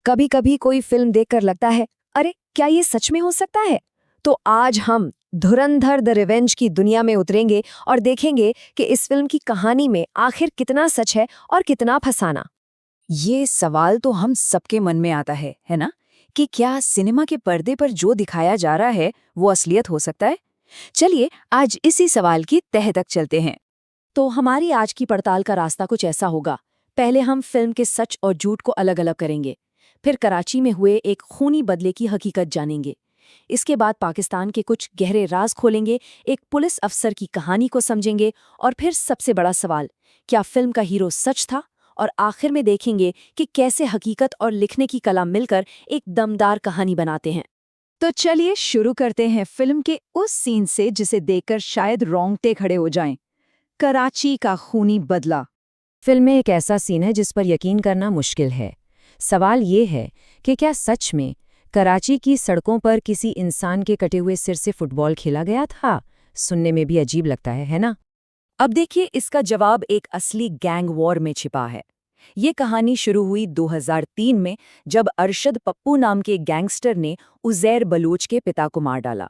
कभी कभी कोई फिल्म देखकर लगता है, अरे क्या ये सच में हो सकता है? तो आज हम धुरंधर द रिवेंज की दुनिया में उतरेंगे और देखेंगे कि इस फिल्म की कहानी में आखिर कितना सच है और कितना फसाना। ये सवाल तो हम सबके मन में आता है ना? कि क्या सिनेमा के पर्दे पर जो दिखाया जा रहा है वो असलियत हो सकता है? चलिए आज इसी सवाल की तह तक चलते हैं। तो हमारी आज की पड़ताल का रास्ता कुछ ऐसा होगा। पहले हम फिल्म के सच और झूठ को अलग अलग करेंगे। फिर कराची में हुए एक खूनी बदले की हकीकत जानेंगे। इसके बाद पाकिस्तान के कुछ गहरे राज खोलेंगे, एक पुलिस अफसर की कहानी को समझेंगे और फिर सबसे बड़ा सवाल, क्या फिल्म का हीरो सच था? और आखिर में देखेंगे कि कैसे हकीकत और लिखने की कला मिलकर एक दमदार कहानी बनाते हैं। तो चलिए शुरू करते हैं फिल्म के उस सीन से जिसे देखकर शायद रोंगटे खड़े हो जाएं। कराची का खूनी बदला। फिल्म में एक ऐसा सीन है जिस पर यकीन करना मुश्किल है। सवाल ये है कि क्या सच में कराची की सड़कों पर किसी इंसान के कटे हुए सिर से फुटबॉल खेला गया था? सुनने में भी अजीब लगता है ना? अब देखिए, इसका जवाब एक असली गैंग वॉर में छिपा है। ये कहानी शुरू हुई 2003 में, जब अरशद पप्पू नाम के गैंगस्टर ने उज़ैर बलूच के पिता को मार डाला।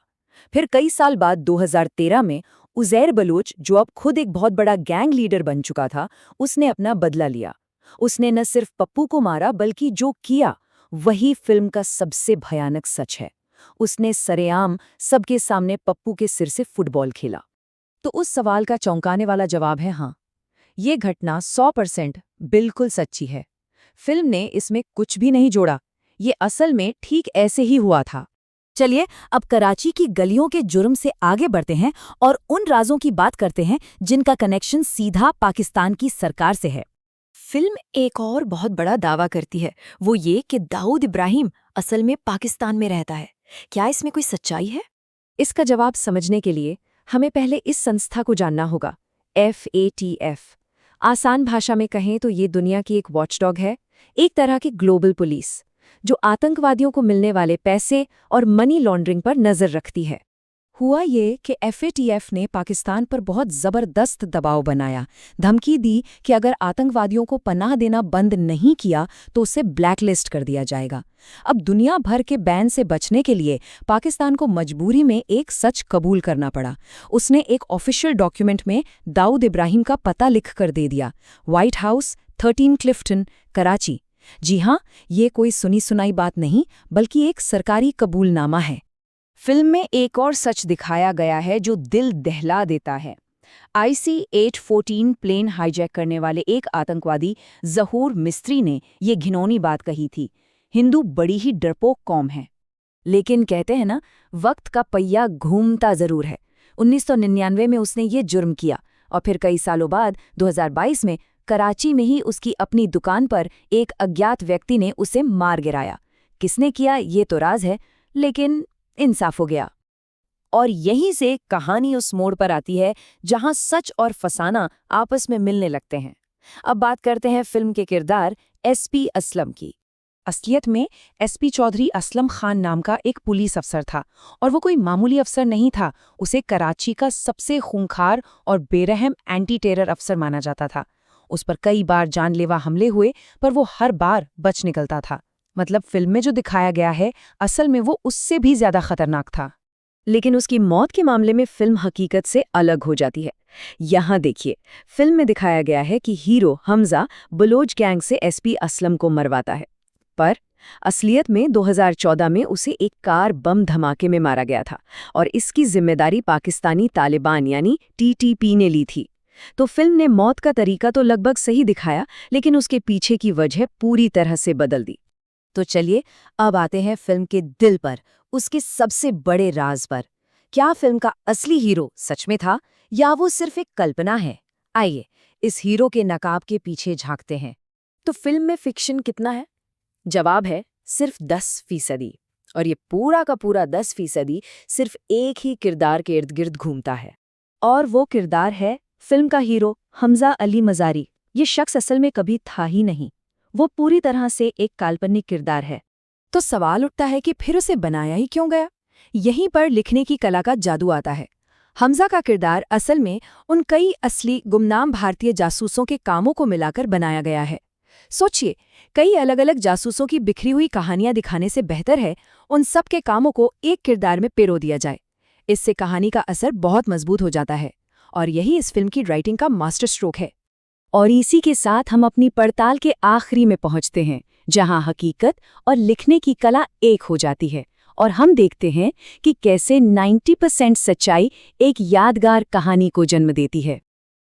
फिर कई साल बाद 2013 में उज़ैर बलूच, जो अब खुद एक बहुत बड़ा गैंग लीडर बन चुका था, उसने अपना बदला लिया। उसने न सिर्फ पप्पू को मारा, बल्कि जो किया वही फिल्म का सबसे भयानक सच है। उसने सरेआम सबके सामने पप्पू के सिर से फुटबॉल खेला। तो उस सवाल का चौंकाने वाला जवाब है हाँ, ये घटना 100% बिल्कुल सच्ची है। फिल्म ने इसमें कुछ भी नहीं जोड़ा। ये असल में ठीक ऐसे ही हुआ था। चलिए अब कराची की गलियों के जुर्म से आगे बढ़ते हैं और उन राजों की बात करते हैं जिनका कनेक्शन सीधा पाकिस्तान की सरकार से है। फिल्म एक और बहुत बड़ा दावा करती है, वो ये कि दाऊद इब्राहिम असल में पाकिस्तान में रहता है। क्या इसमें कोई सच्चाई है? इसका जवाब समझने के लिए हमें पहले इस संस्था को जानना होगा, FATF। आसान भाषा में कहें तो ये दुनिया की एक वॉचडॉग है, एक तरह की ग्लोबल पुलिस, जो आतंकवादियों को मिलने वाले पैसे और मनी लॉन्ड्रिंग पर नजर रखती है। हुआ ये कि FATF ने पाकिस्तान पर बहुत ज़बरदस्त दबाव बनाया, धमकी दी कि अगर आतंकवादियों को पनाह देना बंद नहीं किया तो उसे ब्लैकलिस्ट कर दिया जाएगा। अब दुनिया भर के बैन से बचने के लिए पाकिस्तान को मजबूरी में एक सच कबूल करना पड़ा। उसने एक ऑफिशियल डॉक्यूमेंट में दाऊद इब्राहिम का पता लिख कर दे दिया, व्हाइट हाउस, 13 क्लिफ्टन, कराची। जी हाँ, ये कोई सुनी सुनाई बात नहीं, बल्कि एक सरकारी कबूलनामा है। फिल्म में एक और सच दिखाया गया है जो दिल दहला देता है। IC-814 प्लेन हाईजैक करने वाले एक आतंकवादी ज़हूर मिस्त्री ने ये घिनौनी बात कही थी, हिंदू बड़ी ही डरपोक कौम है। लेकिन कहते हैं ना, वक्त का पहिया घूमता जरूर है। 1999 में उसने ये जुर्म किया और फिर कई सालों बाद 2022 में कराची में ही उसकी अपनी दुकान पर एक अज्ञात व्यक्ति ने उसे मार गिराया। किसने किया ये तो राज है, लेकिन इंसाफ हो गया। और यहीं से कहानी उस मोड़ पर आती है जहां सच और फसाना आपस में मिलने लगते हैं। अब बात करते हैं फिल्म के किरदार SP असलम की। असलियत में SP चौधरी असलम खान नाम का एक पुलिस अफसर था, और वो कोई मामूली अफसर नहीं था। उसे कराची का सबसे खूंखार और बेरहम एंटी टेरर अफसर माना जाता था। उस पर कई बार जानलेवा हमले हुए, पर वो हर बार बच निकलता था। मतलब फिल्म में जो दिखाया गया है, असल में वो उससे भी ज्यादा खतरनाक था। लेकिन उसकी मौत के मामले में फिल्म हकीकत से अलग हो जाती है। यहाँ देखिए, फिल्म में दिखाया गया है कि हीरो हमजा बलोच गैंग से SP असलम को मरवाता है, पर असलियत में 2014 में उसे एक कार बम धमाके में मारा गया था, और इसकी जिम्मेदारी पाकिस्तानी तालिबान यानी TTP ने ली थी। तो फिल्म ने मौत का तरीका तो लगभग सही दिखाया, लेकिन उसके पीछे की वजह पूरी तरह से बदल दी। तो चलिए अब आते हैं फिल्म के दिल पर, उसके सबसे बड़े राज पर। क्या फिल्म का असली हीरो सच में था या वो सिर्फ एक कल्पना है? आइए इस हीरो के नकाब के पीछे झांकते हैं। तो फिल्म में फिक्शन कितना है? जवाब है सिर्फ 10%। और ये पूरा का पूरा 10% सिर्फ एक ही किरदार के इर्द गिर्द घूमता है, और वो किरदार है फिल्म का हीरो हमजा अली मज़ारी। ये शख्स असल में कभी था ही नहीं, वो पूरी तरह से एक काल्पनिक किरदार है। तो सवाल उठता है कि फिर उसे बनाया ही क्यों गया? यहीं पर लिखने की कला का जादू आता है। हमजा का किरदार असल में उन कई असली गुमनाम भारतीय जासूसों के कामों को मिलाकर बनाया गया है। सोचिए, कई अलग अलग जासूसों की बिखरी हुई कहानियां दिखाने से बेहतर है उन सब के कामों को एक किरदार में पिरो दिया जाए। इससे कहानी का असर बहुत मजबूत हो जाता है और यही इस फिल्म की राइटिंग का मास्टर स्ट्रोक है। और इसी के साथ हम अपनी पड़ताल के आखिरी में पहुंचते हैं, जहां हकीकत और लिखने की कला एक हो जाती है और हम देखते हैं कि कैसे 90% सच्चाई एक यादगार कहानी को जन्म देती है।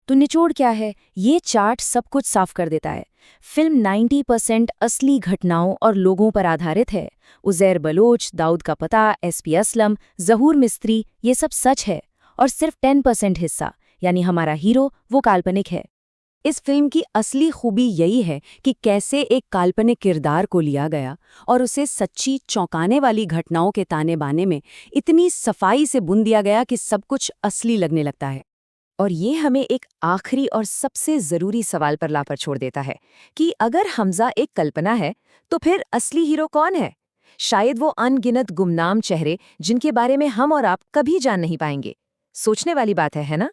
तो निचोड़ क्या है? ये चार्ट सब कुछ साफ कर देता है। फिल्म 90% असली घटनाओं और लोगों पर आधारित है। उज़ैर बलोच, दाऊद का पता, एसपी असलम, ज़हूर मिस्त्री, ये सब सच है। और सिर्फ 10% हिस्सा, यानी हमारा हीरो, वो काल्पनिक है। इस फिल्म की असली खूबी यही है कि कैसे एक काल्पनिक किरदार को लिया गया और उसे सच्ची चौंकाने वाली घटनाओं के ताने बाने में इतनी सफाई से बुन दिया गया कि सब कुछ असली लगने लगता है। और ये हमें एक आखिरी और सबसे ज़रूरी सवाल पर लाकर छोड़ देता है कि अगर हमजा एक कल्पना है, तो फिर असली हीरो कौन है? शायद वो अनगिनत गुमनाम चेहरे जिनके बारे में हम और आप कभी जान नहीं पाएंगे। सोचने वाली बात है ना?